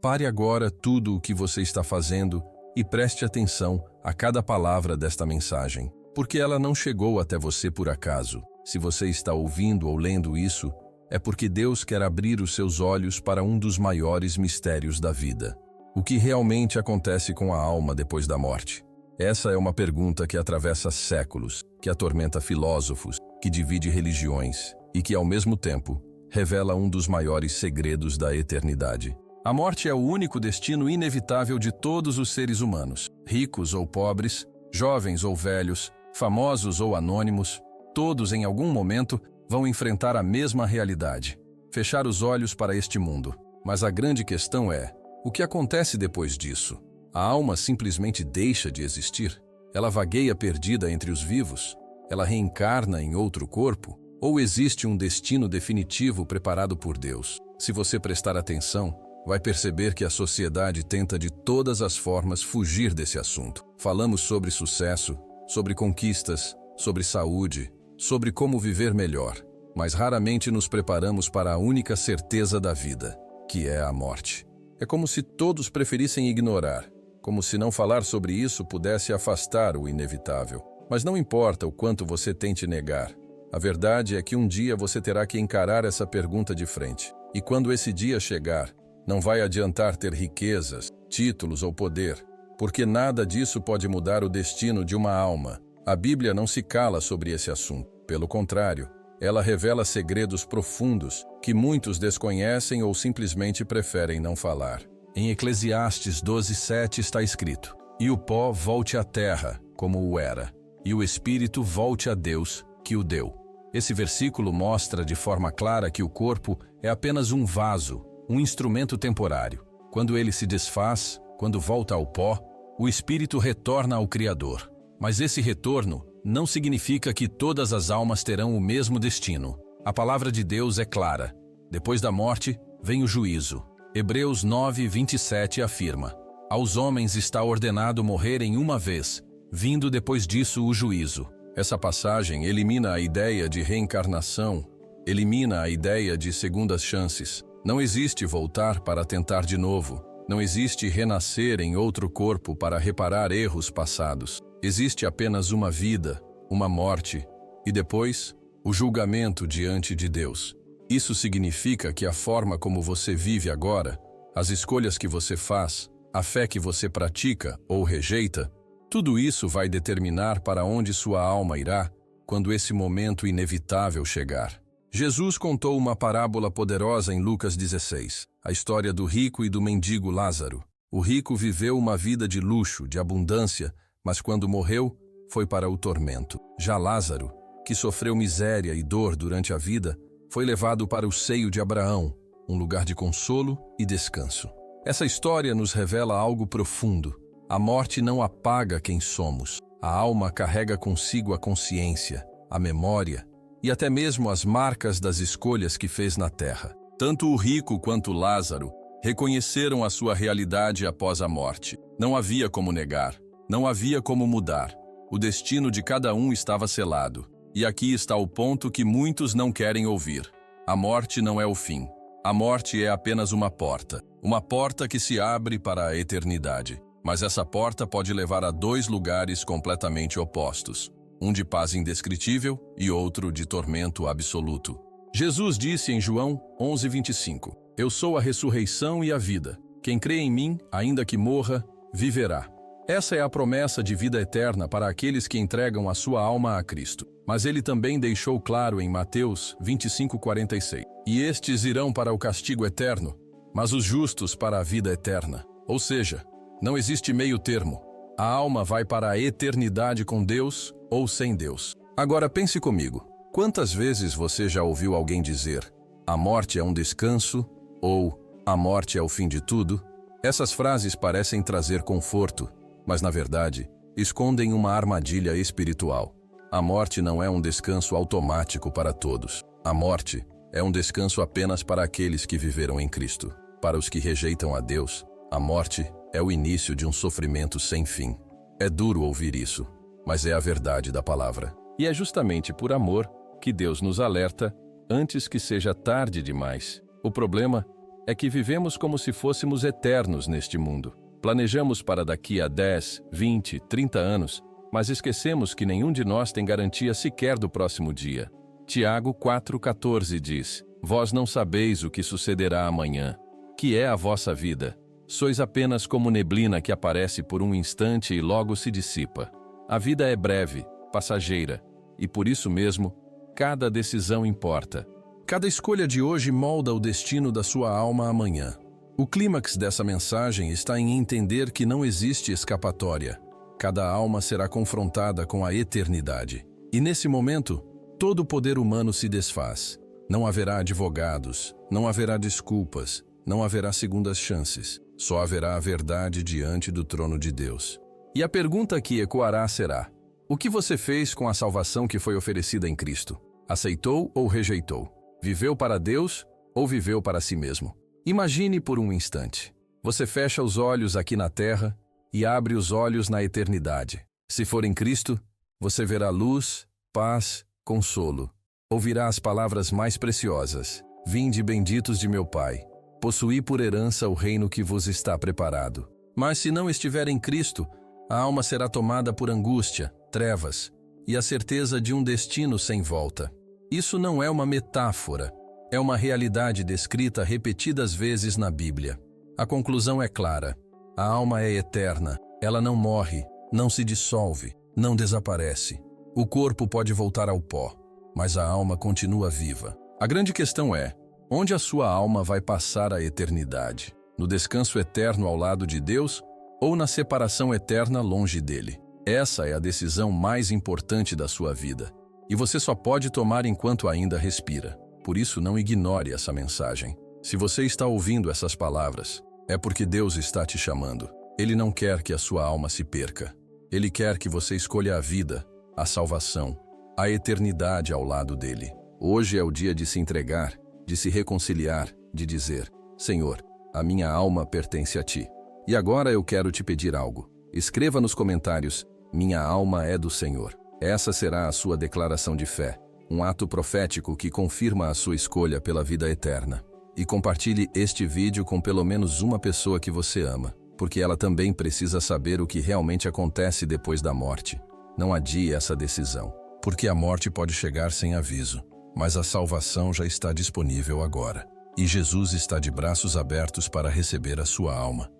Pare agora tudo o que você está fazendo e preste atenção a cada palavra desta mensagem, porque ela não chegou até você por acaso. Se você está ouvindo ou lendo isso, é porque Deus quer abrir os seus olhos para um dos maiores mistérios da vida. O que realmente acontece com a alma depois da morte? Essa é uma pergunta que atravessa séculos, que atormenta filósofos, que divide religiões e que, ao mesmo tempo, revela um dos maiores segredos da eternidade. A morte é o único destino inevitável de todos os seres humanos, ricos ou pobres, jovens ou velhos, famosos ou anônimos, todos em algum momento vão enfrentar a mesma realidade, fechar os olhos para este mundo. Mas a grande questão é, o que acontece depois disso? A alma simplesmente deixa de existir? Ela vagueia perdida entre os vivos? Ela reencarna em outro corpo? Ou existe um destino definitivo preparado por Deus? Se você prestar atenção, vai perceber que a sociedade tenta de todas as formas fugir desse assunto. Falamos sobre sucesso, sobre conquistas, sobre saúde, sobre como viver melhor, mas raramente nos preparamos para a única certeza da vida, que é a morte. É como se todos preferissem ignorar, como se não falar sobre isso pudesse afastar o inevitável. Mas não importa o quanto você tente negar, a verdade é que um dia você terá que encarar essa pergunta de frente. E quando esse dia chegar, não vai adiantar ter riquezas, títulos ou poder, porque nada disso pode mudar o destino de uma alma. A Bíblia não se cala sobre esse assunto. Pelo contrário, ela revela segredos profundos que muitos desconhecem ou simplesmente preferem não falar. Em Eclesiastes 12:7 está escrito: "E o pó volte à terra, como o era, e o espírito volte a Deus, que o deu." Esse versículo mostra de forma clara que o corpo é apenas um vaso, um instrumento temporário. Quando ele se desfaz, quando volta ao pó, o espírito retorna ao Criador. Mas esse retorno não significa que todas as almas terão o mesmo destino. A palavra de Deus é clara. Depois da morte, vem o juízo. Hebreus 9:27 afirma: "Aos homens está ordenado morrerem uma vez, vindo depois disso o juízo." Essa passagem elimina a ideia de reencarnação, elimina a ideia de segundas chances. Não existe voltar para tentar de novo. Não existe renascer em outro corpo para reparar erros passados. Existe apenas uma vida, uma morte, e depois, o julgamento diante de Deus. Isso significa que a forma como você vive agora, as escolhas que você faz, a fé que você pratica ou rejeita, tudo isso vai determinar para onde sua alma irá quando esse momento inevitável chegar. Jesus contou uma parábola poderosa em Lucas 16, a história do rico e do mendigo Lázaro. O rico viveu uma vida de luxo, de abundância, mas quando morreu, foi para o tormento. Já Lázaro, que sofreu miséria e dor durante a vida, foi levado para o seio de Abraão, um lugar de consolo e descanso. Essa história nos revela algo profundo. A morte não apaga quem somos. A alma carrega consigo a consciência, a memória e até mesmo as marcas das escolhas que fez na terra. Tanto o rico quanto Lázaro reconheceram a sua realidade após a morte. Não havia como negar, não havia como mudar. O destino de cada um estava selado. E aqui está o ponto que muitos não querem ouvir. A morte não é o fim. A morte é apenas uma porta que se abre para a eternidade. Mas essa porta pode levar a dois lugares completamente opostos. Um de paz indescritível e outro de tormento absoluto. Jesus disse em João 11:25, "Eu sou a ressurreição e a vida. Quem crê em mim, ainda que morra, viverá." Essa é a promessa de vida eterna para aqueles que entregam a sua alma a Cristo. Mas ele também deixou claro em Mateus 25:46, "E estes irão para o castigo eterno, mas os justos para a vida eterna." Ou seja, não existe meio termo. A alma vai para a eternidade com Deus ou sem Deus. Agora pense comigo. Quantas vezes você já ouviu alguém dizer: "A morte é um descanso" ou "A morte é o fim de tudo"? Essas frases parecem trazer conforto, mas na verdade, escondem uma armadilha espiritual. A morte não é um descanso automático para todos. A morte é um descanso apenas para aqueles que viveram em Cristo. Para os que rejeitam a Deus, a morte é o início de um sofrimento sem fim. É duro ouvir isso, mas é a verdade da palavra. E é justamente por amor que Deus nos alerta antes que seja tarde demais. O problema é que vivemos como se fôssemos eternos neste mundo. Planejamos para daqui a 10, 20, 30 anos, mas esquecemos que nenhum de nós tem garantia sequer do próximo dia. Tiago 4,14 diz: Vós não sabeis o que sucederá amanhã. Que é a vossa vida? Sois apenas como neblina que aparece por um instante e logo se dissipa. A vida é breve, passageira, e por isso mesmo, cada decisão importa. Cada escolha de hoje molda o destino da sua alma amanhã. O clímax dessa mensagem está em entender que não existe escapatória. Cada alma será confrontada com a eternidade. E nesse momento, todo o poder humano se desfaz. Não haverá advogados, não haverá desculpas, não haverá segundas chances. Só haverá a verdade diante do trono de Deus. E a pergunta que ecoará será: o que você fez com a salvação que foi oferecida em Cristo? Aceitou ou rejeitou? Viveu para Deus ou viveu para si mesmo? Imagine por um instante. Você fecha os olhos aqui na terra e abre os olhos na eternidade. Se for em Cristo, você verá luz, paz, consolo. Ouvirá as palavras mais preciosas: Vinde benditos de meu Pai. Possuí por herança o reino que vos está preparado. Mas se não estiver em Cristo, a alma será tomada por angústia, trevas e a certeza de um destino sem volta. Isso não é uma metáfora, é uma realidade descrita repetidas vezes na Bíblia. A conclusão é clara: a alma é eterna, ela não morre, não se dissolve, não desaparece. O corpo pode voltar ao pó, mas a alma continua viva. A grande questão é: onde a sua alma vai passar a eternidade? No descanso eterno ao lado de Deus ou na separação eterna longe dele? Essa é a decisão mais importante da sua vida. E você só pode tomar enquanto ainda respira. Por isso, não ignore essa mensagem. Se você está ouvindo essas palavras, é porque Deus está te chamando. Ele não quer que a sua alma se perca. Ele quer que você escolha a vida, a salvação, a eternidade ao lado dele. Hoje é o dia de se entregar, de se reconciliar, de dizer: Senhor, a minha alma pertence a ti. E agora eu quero te pedir algo. Escreva nos comentários: minha alma é do Senhor. Essa será a sua declaração de fé, um ato profético que confirma a sua escolha pela vida eterna. E compartilhe este vídeo com pelo menos uma pessoa que você ama, porque ela também precisa saber o que realmente acontece depois da morte. Não adie essa decisão, porque a morte pode chegar sem aviso, mas a salvação já está disponível agora. E Jesus está de braços abertos para receber a sua alma.